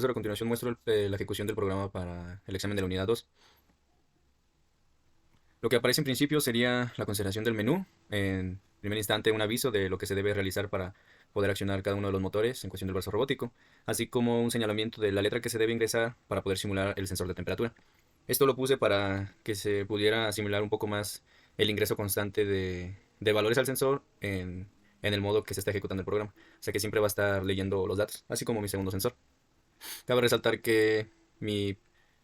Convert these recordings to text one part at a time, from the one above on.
A continuación muestro la ejecución del programa para el examen de la unidad 2. Lo que aparece en principio sería la consideración del menú. En primer instante, un aviso de lo que se debe realizar para poder accionar cada uno de los motores en cuestión del brazo robótico, así como un señalamiento de la letra que se debe ingresar para poder simular el sensor de temperatura. Esto lo puse para que se pudiera simular un poco más el ingreso constante de valores al sensor en el modo que se está ejecutando el programa. O sea que siempre va a estar leyendo los datos, así como mi segundo sensor. Cabe resaltar que mi,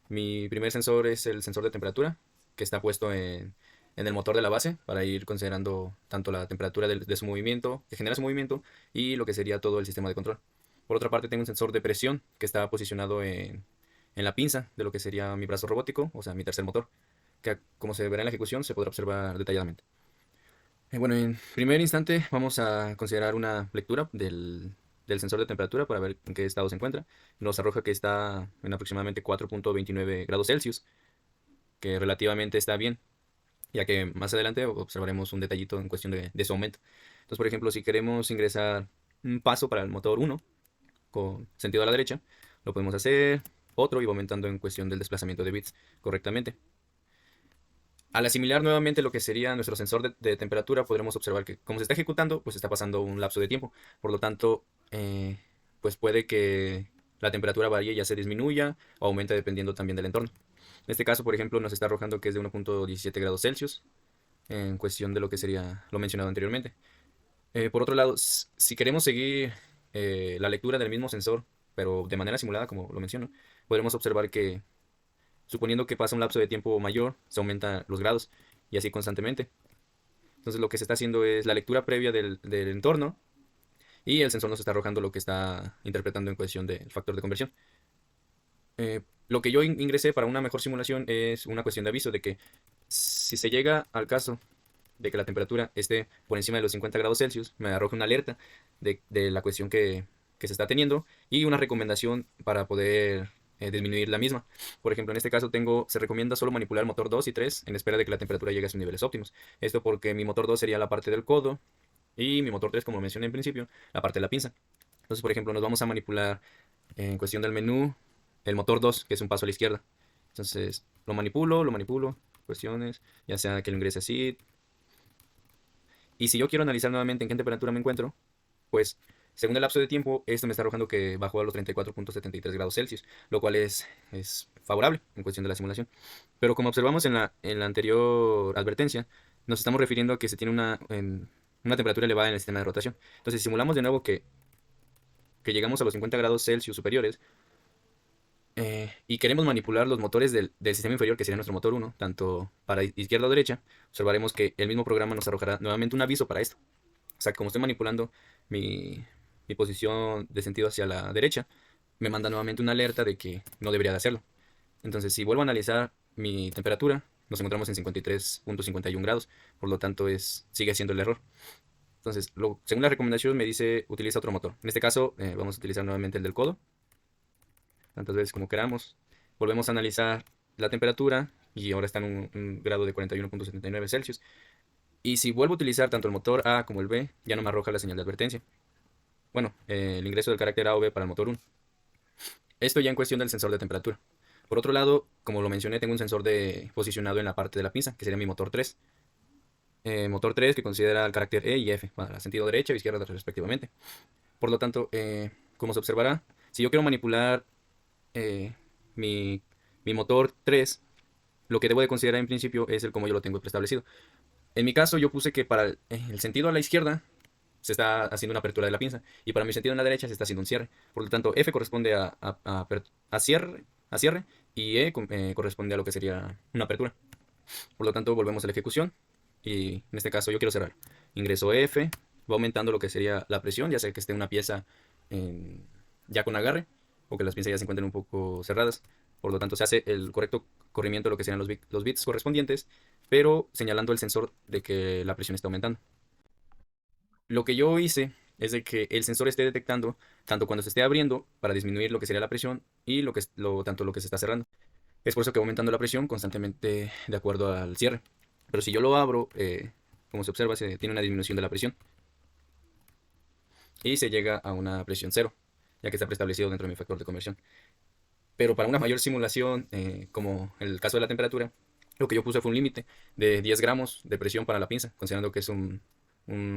mi primer sensor es el sensor de temperatura, que está puesto en el motor de la base para ir considerando tanto la temperatura de su movimiento, que genera su movimiento, y lo que sería todo el sistema de control. Por otra parte, tengo un sensor de presión que está posicionado en la pinza de lo que sería mi brazo robótico, o sea, mi tercer motor, que como se verá en la ejecución se podrá observar detalladamente. Bueno, en primer instante vamos a considerar una lectura del sensor de temperatura para ver en qué estado se encuentra. Nos arroja que está en aproximadamente 4.29 grados Celsius, que relativamente está bien, ya que más adelante observaremos un detallito en cuestión de su aumento. Entonces, por ejemplo, si queremos ingresar un paso para el motor 1 con sentido a la derecha, lo podemos hacer, otro y va aumentando en cuestión del desplazamiento de bits correctamente. Al asimilar nuevamente lo que sería nuestro sensor de temperatura, podremos observar que como se está ejecutando, pues está pasando un lapso de tiempo. Por lo tanto, pues puede que la temperatura varíe, ya se disminuya o aumente dependiendo también del entorno. En este caso, por ejemplo, nos está arrojando que es de 1.17 grados Celsius en cuestión de lo que sería lo mencionado anteriormente. Por otro lado, si queremos seguir la lectura del mismo sensor, pero de manera simulada, como lo menciono, podremos observar que suponiendo que pasa un lapso de tiempo mayor, se aumentan los grados y así constantemente. Entonces lo que se está haciendo es la lectura previa del entorno y el sensor nos está arrojando lo que está interpretando en cuestión del factor de conversión. Lo que yo ingresé para una mejor simulación es una cuestión de aviso de que si se llega al caso de que la temperatura esté por encima de los 50 grados Celsius, me arroja una alerta de la cuestión que se está teniendo y una recomendación para poder disminuir la misma. Por ejemplo, en este caso se recomienda solo manipular el motor 2 y 3 en espera de que la temperatura llegue a sus niveles óptimos. Esto porque mi motor 2 sería la parte del codo y mi motor 3, como mencioné en principio, la parte de la pinza. Entonces, por ejemplo, nos vamos a manipular en cuestión del menú el motor 2, que es un paso a la izquierda. Entonces, lo manipulo, cuestiones, ya sea que lo ingrese así, y si yo quiero analizar nuevamente en qué temperatura me encuentro, pues según el lapso de tiempo, esto me está arrojando que bajó a los 34.73 grados Celsius, lo cual es favorable en cuestión de la simulación. Pero como observamos en la anterior advertencia, nos estamos refiriendo a que se tiene una temperatura elevada en el sistema de rotación. Entonces, si simulamos de nuevo que llegamos a los 50 grados Celsius superiores, y queremos manipular los motores del sistema inferior, que sería nuestro motor 1, tanto para izquierda o derecha, observaremos que el mismo programa nos arrojará nuevamente un aviso para esto. O sea, como estoy manipulando mi posición de sentido hacia la derecha, me manda nuevamente una alerta de que no debería de hacerlo. Entonces, si vuelvo a analizar mi temperatura, nos encontramos en 53.51 grados, por lo tanto sigue siendo el error. Entonces, según la recomendación me dice utiliza otro motor. En este caso, vamos a utilizar nuevamente el del codo, tantas veces como queramos. Volvemos a analizar la temperatura y ahora está en un grado de 41.79 Celsius. Y si vuelvo a utilizar tanto el motor A como el B, ya no me arroja la señal de advertencia. Bueno, el ingreso del carácter A o B para el motor 1. Esto ya en cuestión del sensor de temperatura. Por otro lado, como lo mencioné, tengo un sensor posicionado en la parte de la pinza, que sería mi motor 3. Motor 3 que considera el carácter E y F, para sentido derecha o izquierda respectivamente. Por lo tanto, como se observará, si yo quiero manipular eh, mi, mi motor 3, lo que debo de considerar en principio es el como yo lo tengo preestablecido. En mi caso yo puse que para el sentido a la izquierda se está haciendo una apertura de la pinza y para mi sentido en la derecha se está haciendo un cierre. Por lo tanto, F corresponde a cierre y corresponde a lo que sería una apertura. Por lo tanto, volvemos a la ejecución y en este caso yo quiero cerrar. Ingreso F, va aumentando lo que sería la presión, ya sea que esté una pieza ya con agarre o que las piezas ya se encuentren un poco cerradas. Por lo tanto, se hace el correcto corrimiento de lo que serían los bits correspondientes, pero señalando el sensor de que la presión está aumentando. Lo que yo hice es de que el sensor esté detectando tanto cuando se esté abriendo para disminuir lo que sería la presión y tanto lo que se está cerrando. Es por eso que va aumentando la presión constantemente de acuerdo al cierre. Pero si yo lo abro, como se observa, se tiene una disminución de la presión y se llega a una presión cero, ya que está preestablecido dentro de mi factor de conversión. Pero para una mayor simulación, como el caso de la temperatura, lo que yo puse fue un límite de 10 gramos de presión para la pinza, considerando que es un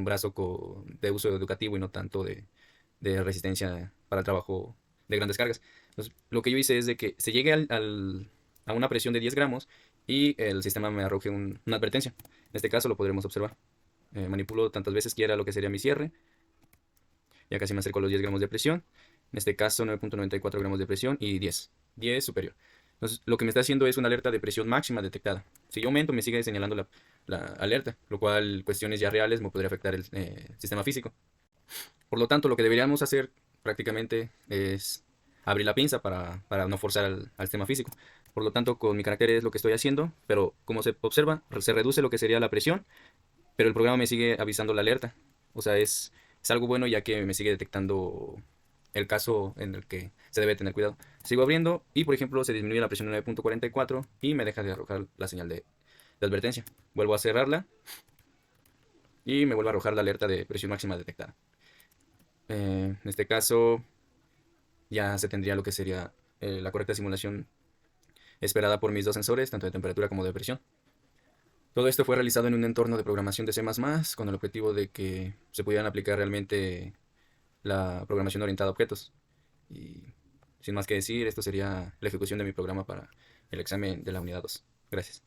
brazo de uso educativo y no tanto de resistencia para el trabajo de grandes cargas. Entonces, lo que yo hice es de que se llegue a una presión de 10 gramos y el sistema me arroje una advertencia. En este caso lo podremos observar. Manipulo tantas veces quiera lo que sería mi cierre. Ya casi me acerco a los 10 gramos de presión. En este caso 9.94 gramos de presión y 10 superior. Entonces, lo que me está haciendo es una alerta de presión máxima detectada. Si yo aumento, me sigue señalando la alerta, lo cual, cuestiones ya reales, me podría afectar el sistema físico. Por lo tanto, lo que deberíamos hacer prácticamente es abrir la pinza para no forzar al sistema físico. Por lo tanto, con mi carácter es lo que estoy haciendo, pero como se observa, se reduce lo que sería la presión, pero el programa me sigue avisando la alerta. O sea, es algo bueno ya que me sigue detectando el caso en el que se debe tener cuidado. Sigo abriendo y, por ejemplo, se disminuye la presión a 9.44 y me deja de arrojar la señal de advertencia. Vuelvo a cerrarla y me vuelve a arrojar la alerta de presión máxima detectada. En este caso ya se tendría lo que sería la correcta simulación esperada por mis dos sensores, tanto de temperatura como de presión. Todo esto fue realizado en un entorno de programación de C++, con el objetivo de que se pudieran aplicar realmente la programación orientada a objetos. Y sin más que decir, esto sería la ejecución de mi programa para el examen de la unidad 2. Gracias.